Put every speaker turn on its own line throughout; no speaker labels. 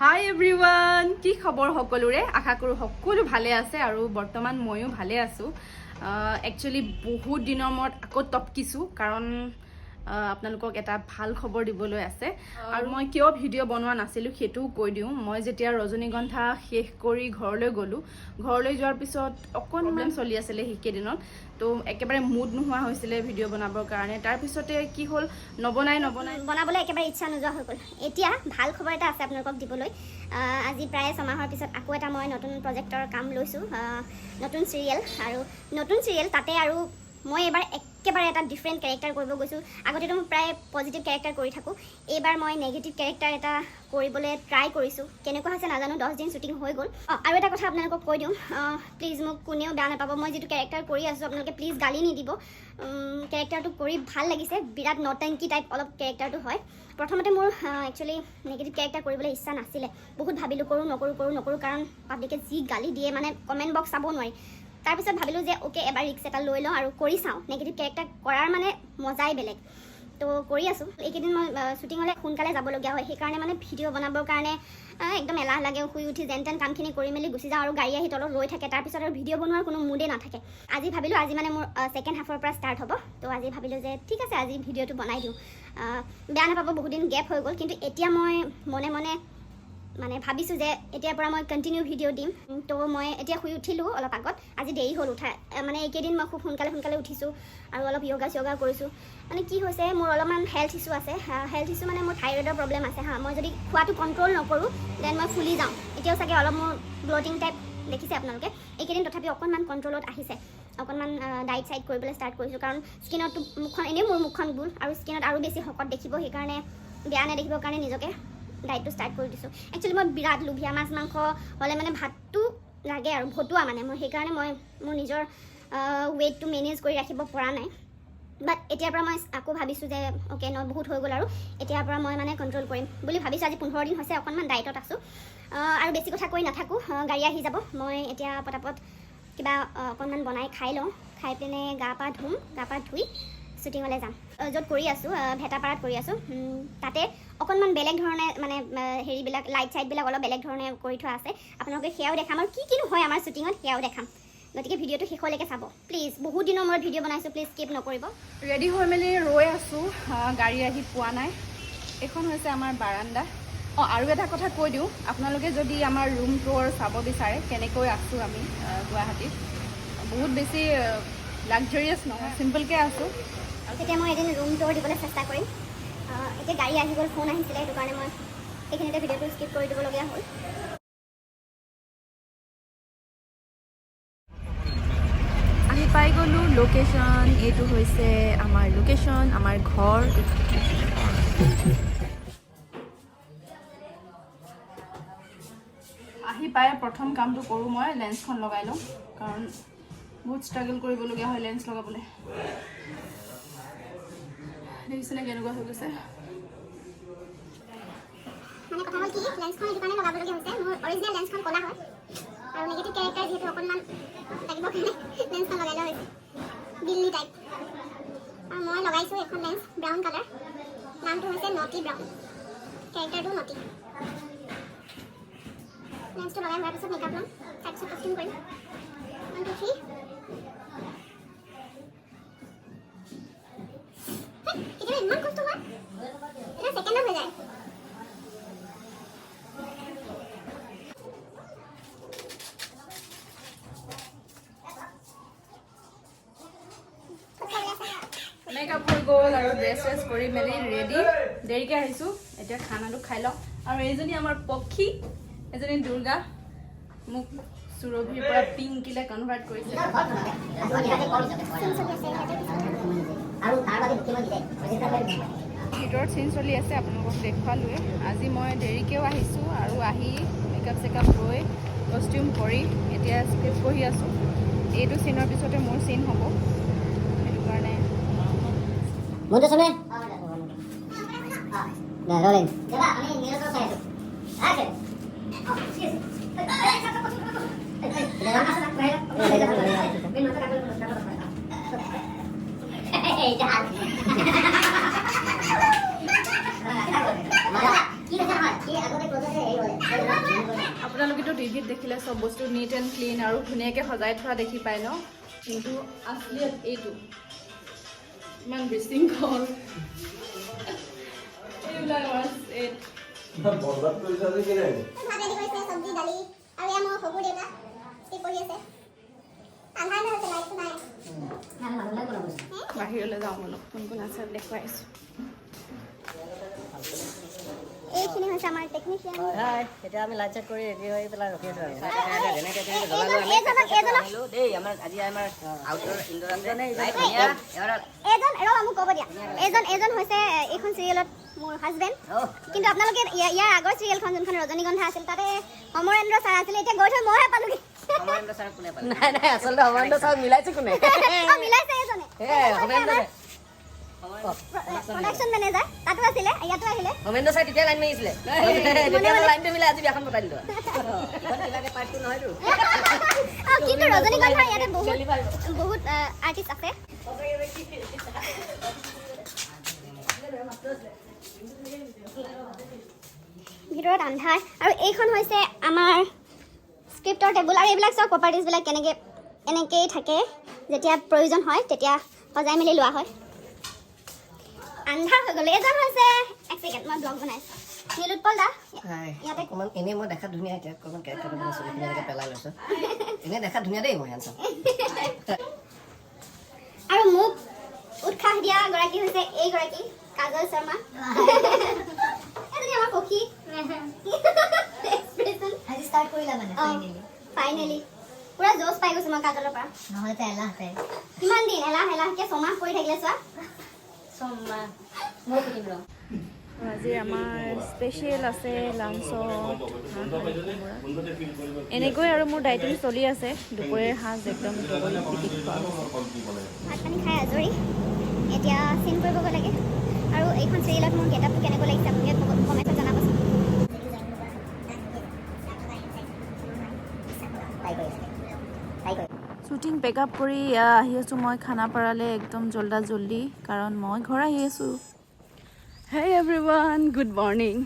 হাই everyone, কি খবৰ সকলোৰে? আশা কৰোঁ সকলো ভালে আছে আৰু বৰ্তমান ময়ো ভালে আছোঁ। একচুৱেলি বহুত দিনৰ মূৰত আকৌ টপকিছোঁ কাৰণ আপোনালোকক এটা ভাল খবৰ দিবলৈ আছে। আৰু মই কিয় ভিডিঅ' বনোৱা নাছিলোঁ সেইটোও কৈ দিওঁ। মই যেতিয়া ৰজনীগন্ধা শেষ কৰি ঘৰলৈ গ'লোঁ, ঘৰলৈ যোৱাৰ পিছত অকণমান চলি আছিলে সেইকেইদিনত, তো একেবাৰে মুড নোহোৱা হৈছিলে ভিডিঅ' বনাবৰ কাৰণে। তাৰপিছতে কি হ'ল,
বনাবলৈ একেবাৰে ইচ্ছা নোযোৱা হৈ গ'ল। এতিয়া ভাল খবৰ এটা আছে আপোনালোকক দিবলৈ। আজি প্ৰায় 6 মাহৰ পিছত আকৌ এটা মই নতুন প্ৰজেক্টৰ কাম লৈছোঁ, নতুন চিৰিয়েল। আৰু নতুন চিৰিয়েল তাতে আৰু মই এইবাৰ একেবাৰে এটা ডিফাৰেণ্ট কেৰেক্টাৰ কৰিব গৈছোঁ। আগতেতো মই প্ৰায় পজিটিভ কেৰেক্টাৰ কৰি থাকোঁ, এইবাৰ মই নেগেটিভ কেৰেক্টাৰ এটা কৰিবলৈ ট্ৰাই কৰিছোঁ। কেনেকুৱা হৈছে নাজানো, 10 দিন শ্বুটিং হৈ গ'ল। আৰু এটা কথা আপোনালোকক কৈ দিওঁ, প্লিজ মোক কোনেও বেয়া নাপাব। মই যিটো কেৰেক্টাৰ কৰি আছোঁ আপোনালোকে প্লিজ গালি নিদিব। কেৰেক্টাৰটো কৰি ভাল লাগিছে, বিৰাট নটেংকি টাইপ অলপ কেৰেক্টাৰটো হয়। প্ৰথমতে মোৰ একচুৱেলি নেগেটিভ কেৰেক্টাৰ কৰিবলৈ ইচ্ছা নাছিলে। বহুত ভাবিলোঁ নকৰোঁ কাৰণ পাব্লিকে যি গালি দিয়ে, মানে কমেণ্ট বক্স চাব নোৱাৰি। তাৰপিছত ভাবিলোঁ যে অ'কে, এবাৰ ৰিক্স এটা লৈ লওঁ আৰু কৰি চাওঁ। নেগেটিভ কেৰেক্টাৰ কৰাৰ মানে মজাই বেলেগ। তো কৰি আছোঁ। এইকেইদিন মই শ্বুটিঙলৈ সোনকালে যাবলগীয়া হয়, সেইকাৰণে মানে ভিডিঅ' বনাবৰ কাৰণে একদম এলাহ লাগে। শুই উঠি যেন তেন কামখিনি কৰি মেলি গুচি যাওঁ আৰু গাড়ী আহি তলত ৰৈ থাকে। তাৰপিছত আৰু ভিডিঅ' বনোৱাৰ কোনো মুডেই নাথাকে। আজি ভাবিলোঁ আজি মানে মোৰ ছেকেণ্ড হাফৰ পৰা ষ্টাৰ্ট হ'ব। তো আজি ভাবিলোঁ যে ঠিক আছে, আজি ভিডিঅ'টো বনাই দিওঁ। বেয়া নাপাব, বহুত দিন গেপ হৈ গ'ল, কিন্তু এতিয়া মই মনে মনে মানে ভাবিছোঁ যে এতিয়াৰ পৰা মই কণ্টিনিউ ভিডিঅ' দিম। তো মই এতিয়া শুই উঠিলোঁ অলপ আগত। আজি দেৰি হ'ল উঠা, মানে এইকেইদিন মই খুব সোনকালে উঠিছোঁ আৰু অলপ য়োগা কৰিছোঁ। মানে কি হৈছে, মোৰ অলপমান হেল্থ ইছ্যু আছে। হেল্থ ইছ্যু মানে মোৰ থাইৰয়ডৰ প্ৰব্লেম আছে। মই যদি খোৱাটো কণ্ট্ৰল নকৰোঁ দেন মই ফুলি যাওঁ। এতিয়াও চাগে অলপ মোৰ ব্লটিং টাইপ দেখিছে আপোনালোকে। এইকেইদিন তথাপি অকণমান কণ্ট্ৰলত আহিছে। অকণমান ডাইট চাইট কৰিবলৈ ষ্টাৰ্ট কৰিছোঁ, কাৰণ স্কিনতো মুখখন, এনেই মোৰ মুখখন গোল আৰু স্কিনত আৰু বেছি শকত দেখিব, সেইকাৰণে বেয়া নেদেখিবৰ কাৰণে নিজকে ডাইটটো ষ্টাৰ্ট কৰি দিছোঁ। একচুৱেলি মই বিৰাট লোভীয়া, মাছ মাংস হ'লে মানে ভাতটো লাগে আৰু ভতুৱা মানে মই, সেইকাৰণে মই মোৰ নিজৰ ৱেইটটো মেনেজ কৰি ৰাখিব পৰা নাই। বাট এতিয়াৰ পৰা মই আকৌ ভাবিছোঁ যে অ'কে বহুত হৈ গ'ল আৰু এতিয়াৰ পৰা মই মানে কণ্ট্ৰল কৰিম বুলি ভাবিছোঁ। আজি 15 দিন হৈছে, অকণমান ডাইটত আছোঁ। আৰু বেছি কথা কৈ নাথাকোঁ, গাড়ী আহি যাব। মই এতিয়া পটাপট কিবা অকণমান বনাই খাই লওঁ। খাই পিনে গা পা ধুই শ্বুটিঙলৈ যাম। য'ত কৰি আছোঁ, ভেটাপাৰাত কৰি আছোঁ, তাতে অকণমান বেলেগ ধৰণে মানে হেৰিবিলাক লাইট চাইটবিলাক অলপ বেলেগ ধৰণে কৰি থোৱা আছে। আপোনালোকে সেয়াও দেখাম আৰু কিনো হয় আমাৰ শ্বুটিঙত সেয়াও দেখাম। গতিকে ভিডিঅ'টো শেষলৈকে চাব প্লিজ। বহুত দিনৰ মূৰত ভিডিঅ' বনাইছোঁ, প্লিজ স্কিপ নকৰিব।
ৰেডি হৈ মেলি ৰৈ আছোঁ, গাড়ী আহি পোৱা নাই। এইখন হৈছে আমাৰ বাৰাণ্ডা। আৰু এটা কথা কৈ দিওঁ, আপোনালোকে যদি আমাৰ ৰুম টুৰ চাব বিচাৰে কেনেকৈ আছোঁ আমি গুৱাহাটীত, বহুত বেছি লাক্সাৰিয়াছ নহয়, চিম্পলকৈ আছোঁ।
তেতিয়া মই এদিন ৰুম টুৰ দিবলৈ চেষ্টা কৰিম। এতিয়া গাড়ী আহি গ'ল, ফোন আহিছিলে, সেইটো কাৰণে মই এইখিনিতে ভিডিঅ'টো স্কিপ কৰি দিবলগীয়া হ'ল।
আহি পাই গ'লোঁ লোকেশ্যন। এইটো হৈছে আমাৰ লোকেশ্যন, আমাৰ ঘৰ।
আহি পাই প্ৰথম কামটো কৰোঁ, মই লেন্সখন লগাই লওঁ, কাৰণ বহুত ষ্ট্ৰাগল কৰিবলগীয়া হয় লেন্স লগাবলৈ। দেখিছেনে কেনেকুৱা হৈ গৈছে?
মানে কথা হ'ল কি, লেন্সখন এইটো কাৰণে লগাবলগীয়া হৈছে, মোৰ অৰিজিনেল লেন্সখন ক'লা হয় আৰু নেগেটিভ কেৰেক্টাৰ যিহেতু অকণমান লাগিব কাৰণে লেন্সখন লগাই লোৱা হৈছে, দিল্লী টাইপ। আৰু মই লগাইছোঁ এখন লেন্স ব্ৰাউন কালাৰ, নামটো হৈছে নটি ব্ৰাউন, কেৰেক্টাৰটো নটি। লেন্সটো লগাই হোৱাৰ পিছত মেকআপ ল'ম, তাৰপিছত কষ্টিউম কৰিম। 1 2 3। কেতিয়াবা ইমান কষ্ট হয়, এটা ছেকেণ্ডত হৈ যায়।
মেকআপ হৈ গ'ল আৰু ড্ৰেছ চেছ কৰি মেলি ৰেডি। দেৰিকৈ আহিছোঁ, এতিয়া খানাটো খাই লওঁ। আৰু এইজনী আমাৰ পক্ষী, এজনী দুৰ্গা, মোক সুৰভিৰ পৰা পিংকিলে কনভাৰ্ট কৰিছে। ভিতৰত চিন চলি আছে, আপোনালোকক দেখুৱালোৱে। আজি মই দেৰিকৈও আহিছোঁ আৰু আহি মেকআপ চেকআপ লৈ কষ্টিউম কৰি এতিয়া স্ক্ৰিপ্ট পঢ়ি আছোঁ। এইটো চিনৰ পিছতে মোৰ চিন হ'ব, সেইটো কাৰণে
Mundur sana. Nah, rolling. Coba, ini nilai saya itu. Action. Oh, yes. Jangan masuk aku ya. Min masuk aku dulu. Jahat. Mana? Kira sama. Kira aku nih proses ini boleh.
আপোনালোকেতো টিভিত দেখিলে চব বস্তু নিট এণ্ড ক্লিন আৰু ধুনীয়াকৈ সজাই থোৱা দেখি পায় ন, কিন্তু আচলিয়ত এইটো ইমান বিশৃংখল। এইবিলাক
বৰবাদ কৰিছা যে কেনে
ভাত ৰেডি কৰিছে, চব্জি দালি আৰু এয়া মোৰ শহুৰ দেউতা পঢ়ি আছে। আন্ধাৰ হৈছে, লাইটটো নাই।
বাহিৰলৈ যাওঁ অলপ, কোন কোন আছে দেখুৱাই আছোঁ।
এইখিনি হৈছে আমাৰ টেকনিচিয়ান।
এতিয়া আমি লাইট চেক কৰি ৰেডি হৈ পেলাই ৰখি আছো আৰু
মোক ক'ব দিয়া, এজন হৈছে এইখন চিৰিয়েলত মোৰ হাজবেণ্ড। কিন্তু আপোনালোকে ইয়াৰ আগৰ চিৰিয়েলখন যোনখন ৰজনীগন্ধা আছিল তাতে অমৰেন্দ্ৰ ছাৰ আছিলে, এতিয়া গৈ থৈ মইহে পালোগৈ।
নাই নাই, আচলতে অমৰেন্দ্ৰ ছাৰ মিলাইছে কোনে?
মিলাইছে এজনে, প্ৰডাকশ্যন মেনেজাৰ তাতো আছিলে, ইয়াতো আহিলে।
অমৰেন্দ্ৰ ছাৰ তেতিয়া লাইন মাৰিছিলে, তেতিয়া লাইনটো মিলাই আজি বিয়াখন পতাই দিলো। পাৰ্টটো নহয়তো,
কিন্তু ৰজনীগন্ধাৰ ইয়াতে বহুত আৰ্টিষ্ট আছে। ভিতৰত আন্ধাৰ, আৰু এইখন হৈছে আমাৰ স্ক্ৰিপ্টৰ টেবুল। আৰু এইবিলাক চব প্ৰপাৰ্টিজবিলাক এনেকেই থাকে, যেতিয়া প্ৰয়োজন হয় তেতিয়া সজাই মেলি লোৱা হয়। আন্ধাৰ হৈ গ'ল। এজন হৈছে, এক ছেকেণ্ড মই ব্লগ বনাইছোঁ, নীলোৎপল দা। ইয়াতে
অকণমান এনেই মই দেখাত ধুনীয়া, এতিয়া অকণমান কেৰেক্টাৰটো মানে চুলিখিনি এনেকৈ পেলাই লৈছোঁ। এনেই দেখাত ধুনীয়া দেই মই হেণ্ডচাম।
আৰু মোক উৎসাহ দিয়া গৰাকী হৈছে এইগৰাকী কাজল শৰ্মা। এজনী আমাৰ সখী।
আজি ষ্টাৰ্ট কৰিলা মানে
ফাইনেলি পুৰা জোচ পাই গৈছো মই কাজলৰ পৰা।
নহ'লে এলাহ পায়
কিমান দিন এলাহকে ছমাহ কৰি থাকিলে চোৱা।
মই সুধিম ৰ
আজি আমাৰ স্পেচিয়েল আছে লাঞ্চত এনেকৈ, আৰু মোৰ ডাইটিং চলি আছে। দুপৰীয়াৰ সাঁজ একদম ডবল পিটিক খোৱা হৈছে।
ভাত পানী খাই আজৰি, এতিয়া চিন কৰিবগৈ লাগে। আৰু এইখন চিৰিয়েলত মোৰ গেটআপটো কেনেকৈ লাগিছে আপোনালোকে কমেণ্টত জনাবচোন।
শ্বুটিং পেক আপ কৰি আহি আছোঁ মই খানাপাৰালৈ একদম জল্দি, কাৰণ মই ঘৰ আহি আছোঁ। হেই এভৰিৱান, গুড মৰ্ণিং।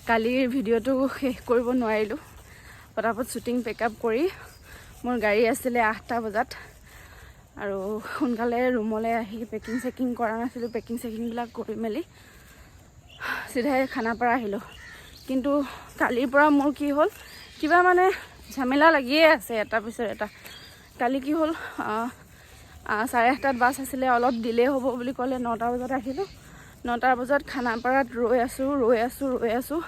কালিৰ ভিডিঅ'টো শেষ কৰিব নোৱাৰিলোঁ, পটাপট শ্বুটিং পেক আপ কৰি মোৰ গাড়ী আছিলে 8টা বজাত, আৰু সোনকালে ৰুমলৈ আহি পেকিং চেকিং কৰা নাছিলোঁ। পেকিং চেকিংবিলাক কৰি মেলি চিধাই খানাপাৰা আহিলোঁ। কিন্তু কালিৰ পৰা মোৰ কি হ'ল, কিবা মানে ঝামেলা লাগিয়ে আছে এটাৰ পিছত এটা। কালি কি হ'ল, 8:30 বাছ আছিলে, অলপ ডিলে হ'ব বুলি ক'লে 9টা বজাত আহিলোঁ। 9টা বজাত খানাপাৰাত ৰৈ আছোঁ,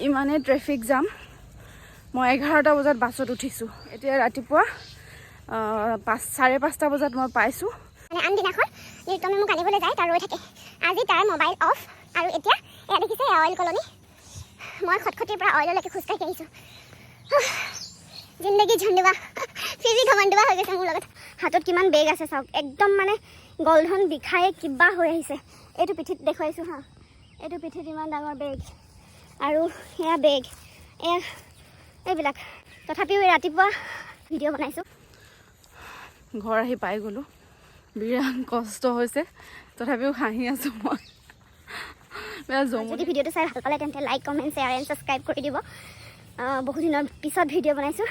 ইমানেই ট্ৰেফিক জাম। মই 11টা বজাত বাছত উঠিছোঁ। এতিয়া ৰাতিপুৱা 5:30 বজাত মই পাইছোঁ।
মানে আনদিনাখন নিৰ্তমে মোক আনিবলৈ যায়, তাৰ ৰৈ থাকে। আজি তাৰ মোবাইল অফ, আৰু এতিয়া এয়া দেখিছে অইল কলনি। মই খটখটিৰ পৰা অইললৈকে খোজকাঢ়ি আহিছোঁ। জিন্দগী ঝণ্ডুৱা, ফিজিক ঘমণ্ডুৱা হৈ গৈছে মোৰ লগত। হাতত কিমান বেগ আছে চাওক, একদম মানে গলধন বিষায়ে কিবা হৈ আহিছে। এইটো পিঠিত দেখুৱাইছোঁ হা, এইটো পিঠিত ইমান ডাঙৰ বেগ, আৰু এয়া বেগ, এইবিলাক। তথাপিও ৰাতিপুৱা ভিডিঅ' বনাইছোঁ।
ঘৰ আহি পাই গ'লোঁ, বিৰাট কষ্ট হৈছে, তথাপিও হাঁহি আছোঁ মই।
যদি ভিডিঅ'টো চাই ভাল পালে তেন্তে like, comment, share and subscribe কৰি দিব। বহু দিনৰ পিছত ভিডিঅ' বনাইছোঁ,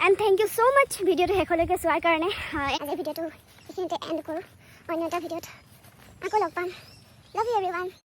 এণ্ড থেংক ইউ ছ' মাছ ভিডিঅ'টো শেষলৈকে চোৱাৰ কাৰণে। আজি ভিডিঅ'টো এইখিনিতে এণ্ড কৰোঁ, অন্য এটা ভিডিঅ'ত আকৌ লগ পাম। Love you everyone.